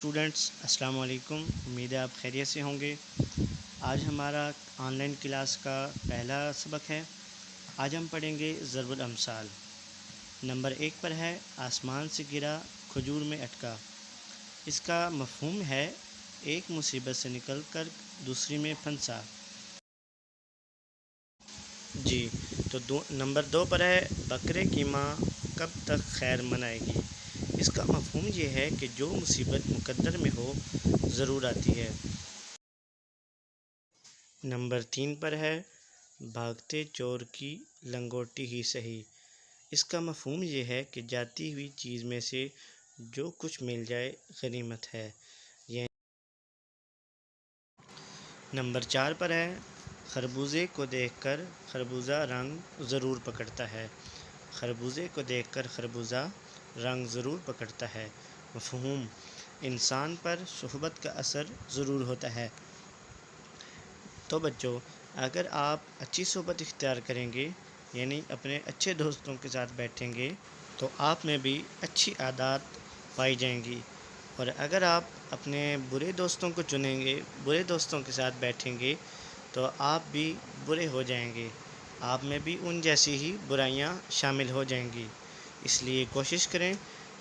Students السلام علیکم، امید ہے آپ خیریت سے ہوں گے۔ آج ہمارا آن لائن کلاس کا پہلا سبق ہے۔ آج ہم پڑھیں گے ضرب الامثال۔ نمبر 1 پر ہے آسمان سے گرا کھجور میں اٹکا۔ اس کا مفہوم ہے ایک مصیبت سے نکل کر دوسری میں پھنسا۔ جی تو نمبر 2 پر ہے بکرے کی ماں کب تک خیر منائے گی۔ اس کا مفہوم یہ ہے کہ جو مصیبت مقدر میں ہو ضرور آتی ہے۔ نمبر 3 پر ہے بھاگتے چور کی لنگوٹی ہی سہی۔ اس کا مفہوم یہ ہے کہ جاتی ہوئی چیز میں سے جو کچھ مل جائے غنیمت ہے۔ نمبر 4 پر ہے خربوزے کو دیکھ کر خربوزہ رنگ ضرور پکڑتا ہے۔ خربوزے کو دیکھ کر خربوزہ رنگ ضرور پکڑتا ہے۔ مفہوم انسان پر صحبت کا اثر ضرور ہوتا ہے۔ تو بچوں، اگر آپ اچھی صحبت اختیار کریں گے، یعنی اپنے اچھے دوستوں کے ساتھ بیٹھیں گے، تو آپ میں بھی اچھی عادات پائی جائیں گی، اور اگر آپ اپنے برے دوستوں کو چنیں گے، برے دوستوں کے ساتھ بیٹھیں گے، تو آپ بھی برے ہو جائیں گے، آپ میں بھی ان جیسی ہی برائیاں شامل ہو جائیں گی۔ اس لیے کوشش کریں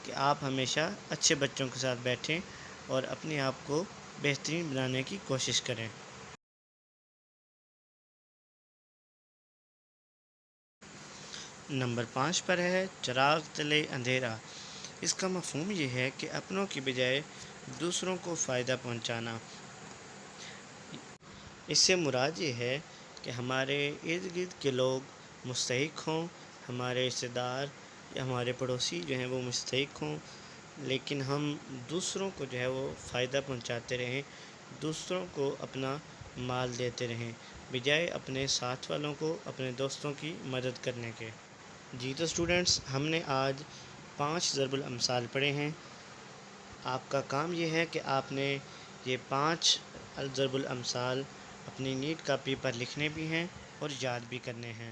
کہ آپ ہمیشہ اچھے بچوں کے ساتھ بیٹھیں اور اپنے آپ کو بہترین بنانے کی کوشش کریں۔ نمبر 5 پر ہے چراغ تلے اندھیرا۔ اس کا مفہوم یہ ہے کہ اپنوں کی بجائے دوسروں کو فائدہ پہنچانا۔ اس سے مراد یہ ہے کہ ہمارے ارد گرد کے لوگ مستحق ہوں، ہمارے رشتہ دار یا ہمارے پڑوسی جو ہیں وہ مستحق ہوں، لیکن ہم دوسروں کو جو ہے وہ فائدہ پہنچاتے رہیں، دوسروں کو اپنا مال دیتے رہیں، بجائے اپنے ساتھ والوں کو، اپنے دوستوں کی مدد کرنے کے۔ جی تو اسٹوڈنٹس، ہم نے آج 5 ضرب الامثال پڑھے ہیں۔ آپ کا کام یہ ہے کہ آپ نے یہ 5 ضرب الامثال اپنی نیٹ کاپی پر لکھنے بھی ہیں اور یاد بھی کرنے ہیں۔